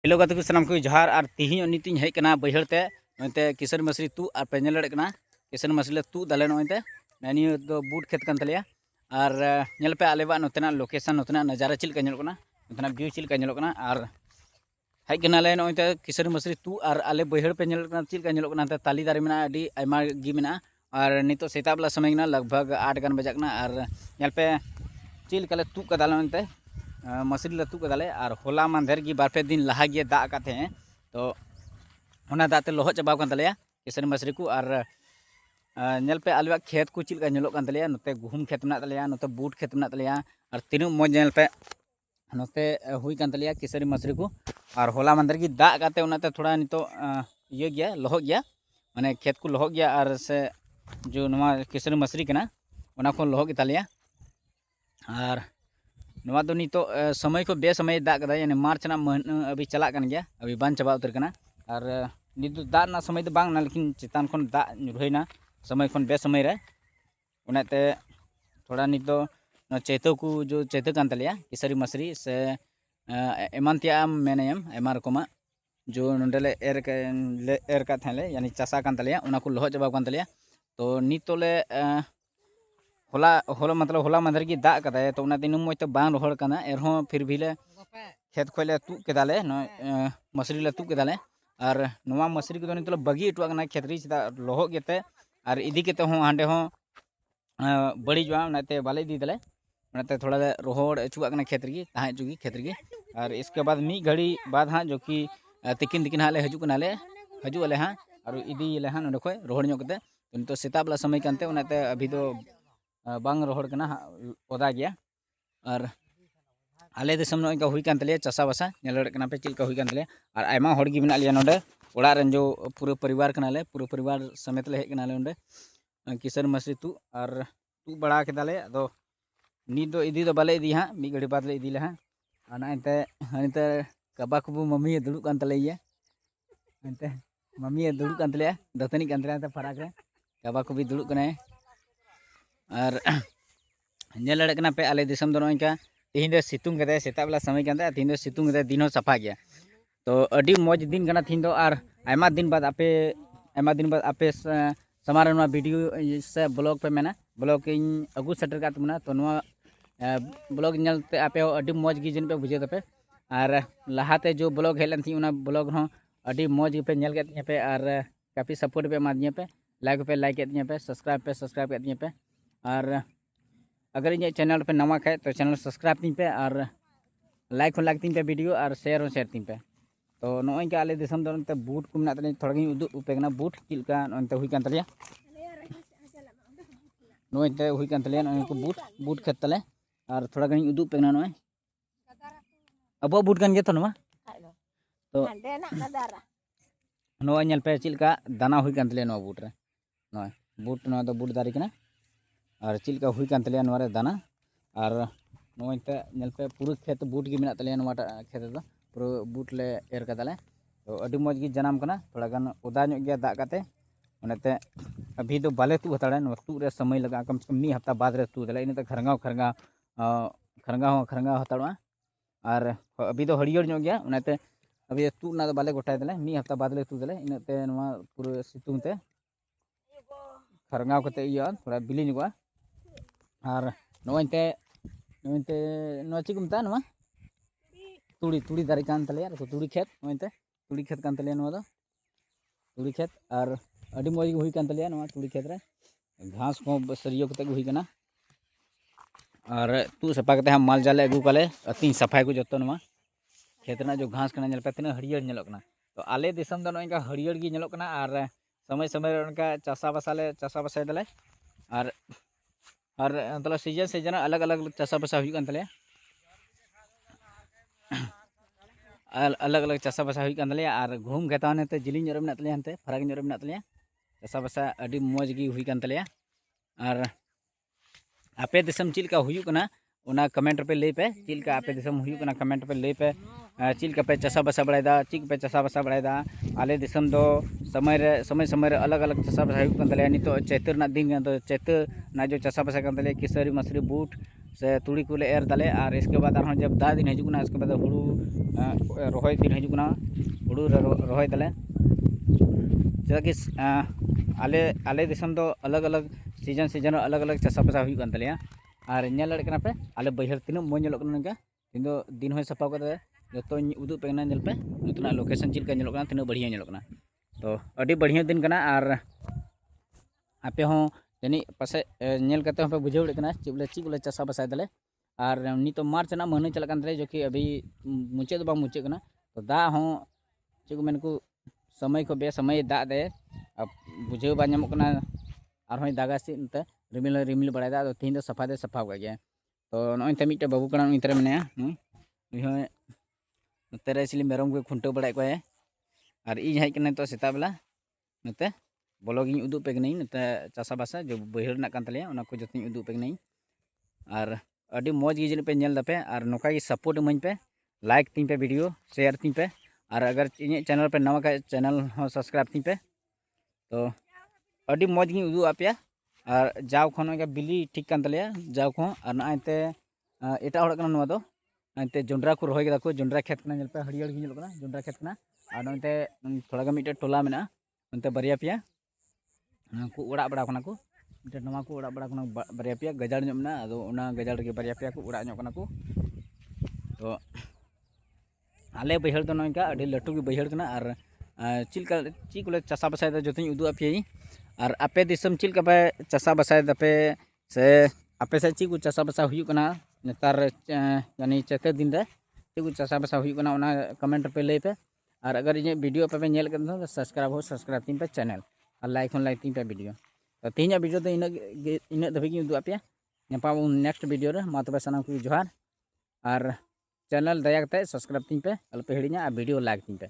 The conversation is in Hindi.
हेलो गाते को सामान को जहार और तिहिं नीति हेज कना बैहरते नोते किसर मसरी तू और पे नेल कना किसर मसरी तू दाले नोते नियो दो बूट खेत कन तलिया और नेल पे आलेबा नोतेना लोकेशन नोतेना नजारा चिल का नेल कना नोतेना व्यू चिल का नेल कना और हेज कना ले नोते किसर मसरी तू और आले बैहर पे नेल कना चिल का नेल कना ताली दारे मेना अडी आयमा गी मेना और नितो सेता बेला समय ना लगभग 8 गन बजाकना और नेल पे चिल काले तू का दाले नोते मसरी लतू कदाले और होला मांधेर की बार पे दिन लहा गए दाग काते हैं तो होना दाते लोह चाबाव कान तलेया किसर मसरी को और नेल पे आलुआ खेत को चिल का नेलो कान तलेया नोते गुहुम खेत मेना तलेया नोते बूट खेत मेना तलेया और तीनों मौज नेल पे नोते हुई कान तलेया किसरी मसरी को और होला मांधेर की दाग काते उनाते थोड़ा नितो ये गया लोह गया माने खेत को लोह गया और से जो नवा किसरी मसरी कना उना को लोह गया तलेया और नवा दो नितो समय को बेसमय दाग कदा यानी मार्च ना अभी चला कन गया अभी बान चाबा उतर कना और नितो दाग ना समय तो बांग ना लेकिन चितान खन दाग नुरहैना समय खन बेसमय रे उनाते थोड़ा नितो चैतो को जो चैतो कान तलिया किसरी मसरी से एमानतिया मेनेम एमा रकमा जो नोंडेले एर का थले यानी चासा कान तलिया उना को लोह चाबा कान तलिया तो नितोले होला होला मतलब होला मांधर की दाग कदा तो उना दिन मज तो बांग रोहड़ कना एरहों फिर भी ले खेत खोले तू केदाले मसरी ले तू केदाले और नवा मसरी को नितलो बगी इटुआ कना खेतरी चिदा लोह गेते और इदी केते हों हांडे हों बड़ी जोआ उनाते बाले इदी दले उनाते थोड़ा रोहड़ अचुआ कना खेतरी ताहां चुगी खेतरी और इसके बाद मी घड़ी बाद हाँ जो कि तिकिन तिकिन हाँ ले हजू कना ले हजू वाले हाँ और इदी ले हाँ नोडे खोय रोहड़ ᱧᱚᱜ कते तो सेता बेला समय कानते उनाते अभी तो बांग रोहड़ कना ओदा गया और आले दिसम नोय का हुई कान तले चासा बासा नेलड़ कना पे चिल का हुई कान तले और आयमा होड़ गी मेना लिया नोडे ओड़ा रन जो पूरा परिवार कना ले पूरा परिवार समेत ले हे कना ले नोडे किसर मसरी तू और तू बड़ा के दाले अदो नी दो इदी दो बाले इदी हां मी गड़ी बाद ले इदी ले हां अना एंते कबा कुबु मम्मी दुडु कान तले ये एंते मम्मी दुडु कान तले दतनी कान तले फराक रे कबा कुबी दुडु कने और नेल कना पे आले दिसम दो नोइका तीन दो सितुंग कदे सेता बेला समय कान तीन दो सितुंग कदे दिन हो सफा गया तो अडी मौज दिन कना तीन दो और आयमा दिन बाद आपे समारे नवा वीडियो से ब्लॉग पे मेना ब्लॉग इन अगु सेटर का तुमना तो नवा ब्लॉग नेलते आपे अडी मौज गी जन पे बुझे तपे और लहाते जो ब्लॉग हेलन थी उना ब्लॉग हो अडी मौज पे नेल के पे और काफी सपोर्ट पे मादिए पे लाइक के सब्सक्राइब के पे और अगर इन चैनल पे नवा खाए तो चैनल सब्सक्राइब तीन पे और लाइक तीन पे वीडियो और शेयर तीन पे तो नॉय का आले दिसम दो बूट को मेना थोड़ा गी उदू उपेगना बूट चिलका नोते हुई कान तलिया नोते हुई कान तलिया नोय को बूट खेत तले और थोड़ा गी उदू उपेगना नोय अब बूट कान गे तो नवा तो नोय नेल पे चिलका दाना हुई कान तलिया नो बूट रे नोय बूट नो दो बूट दारी कना और चिलका हुई कान तलिया नोरे दाना और नोते नेल पे पूरा खेत बूट गी मेना तलिया नोटा खेत दो पूरा बूट ले एर कदाले तो अडी मौज गी जनाम कना थोड़ा गान ओदा ᱧᱚᱜ गया दाग काते उनते अभी तो बाले तू हताड़े नो तू रे समय लगा कम से कम मी हफ्ता बाद रे तू दले इनते खरंगा हताड़वा और अभी तो हरियर ᱧᱚᱜ गया उनते अभी तू ना बाले गोटाय दले मी हफ्ता बाद ले तू दले इनते नवा पूरा सितुंग ते खरंगा कते इया थोड़ा बिली ᱧᱚᱜवा और नोते नो चिक मता नवा तुड़ी दारी कान तले तो तुड़ी खेत नोते तुड़ी खेत कान तले नो दो तुड़ी खेत और अडी मौज हुई कान तले नो तुड़ी खेत रे घास को सरियो कते हुई कना और तू सफा कते हम माल जाले अगू काले अति सफाई को जतो नो खेत ना जो घास कना नेल पे तना हरियर नेलो कना तो आले दिसम दो नोइका हरियर गी नेलो कना और समय समय उनका चासा बसा दले और मतलब सीजन अलग अलग चासा बसा हुई कान तले अलग अलग चासा बसा हुई कान तले और घूम खेताने ते जिलिंग रे मेना तले हनते फराक रे मेना तले चासा बसा अडी मौज गी हुई कान तले और आपे दिसम चिलका हुई कना उना कमेंट पे ले पे चिलका आपे दिसम हुई कना कमेंट पे ले पे चिलका पे चासा बसा बड़ायदा चिक पे चासा बसा बड़ायदा आले दिसम दो समय रे अलग अलग चासा बसा हुई कान तले नितो चैत्र ना दिन तो चैत्र ना जो चासा बसा कान तले किसरी मसरी बूट से तुड़ी को एर दाले और इसके बाद जब दा दिन हजूना इसके बाद हुड़ू रोहय दिन हजूना हुड़ू रोहय दाले चेदा कि आले आले दिसम दो अलग अलग सीजन अलग अलग चासा बासा हुई कान तलेया और नेल लड़े कना पे आले बैहर तीन मो नेलोग कना नंगा तीन दो दिन होय सफा करते जो उदू पे नेल पे नुतना लोकेशन चिलका नेलोग कना तीन बढ़िया नेलोग कना तो अभी बढ़िया दिन कना और आपे हों जानी पासे नेल करते हों पे बुझाव कना ची बोले चासा बासा दले और नितो मार्च ना महीने चला कान तले जो कि अभी मुचे तो बा मुचे कना तो दा हों ची को मेन को समय को बे समय दा दे अब बुझाव बा नामो कना और होय दागा से नते रिमिल रिमिल बड़ा तो तीन सफा दे सफा गया तो नते मिटे बाबू कना नते मेने नुई होय नते रे सिली मेरम को खुंटो बड़ा को और इन हज कना तो सेता बेला नते ब्लॉगिंग उदू पे गई नते चासा बासा जो बैहर ना कान तलेया ओना को जतिन उदू पे गई और अभी मौज गे पे नेल दापे और नौका गे सपोर्ट इमाኝ पे लाइक तीन पे वीडियो शेयर तीन पे और अगर इन चैनल पे नवा का चैनल हो सब्सक्राइब तीन पे तो अभी मौज गे उदू आपे और जाव खन बिली ठीक कान तलेया जाव खो और नाते एटा हड़ कना नवा दो नाते जोंड्रा को रोहय केदा को जोंड्रा खेत कना नेल पे हरियर गे नेलोग कना जोंड्रा खेत कना और नाते थोड़ा गा मिटे टोला मेना नाते बरिया पिया को उड़ा बड़ा कना को मिटे नवा को उड़ा बड़ा कना बरिया पिया गजाड़ ᱧᱚᱜ मेना अदो ओना गजाड़ गे बरिया पिया को उड़ा ᱧᱚᱜ कना को तो आले बैहर दो नोंका अडी लटू गे बैहर कना और चिलका ची कोले चासा बासाय दा जतिन उदू आपियई और आपे दिसम चिलका पे चासा बासाय दापे से आपे से ची को चासा बासा हुयु कना नेतार यानी चते दिन रे ची को चासा बासा हुयु कना ओना कमेंट पे लay पे और अगर इन वीडियो पे नेल कर तो सब्सक्राइब तीन पे चैनल और लाइक तीन पे वीडियो तो तीन वीडियो तो इन दबी उदू आपे नेपाम नेक्स्ट वीडियो रे मा तबे सनाम को जोहार और चैनल दया करते सब्सक्राइब तीन पे अलपे हिड़िया और वीडियो लाइक तीन पे।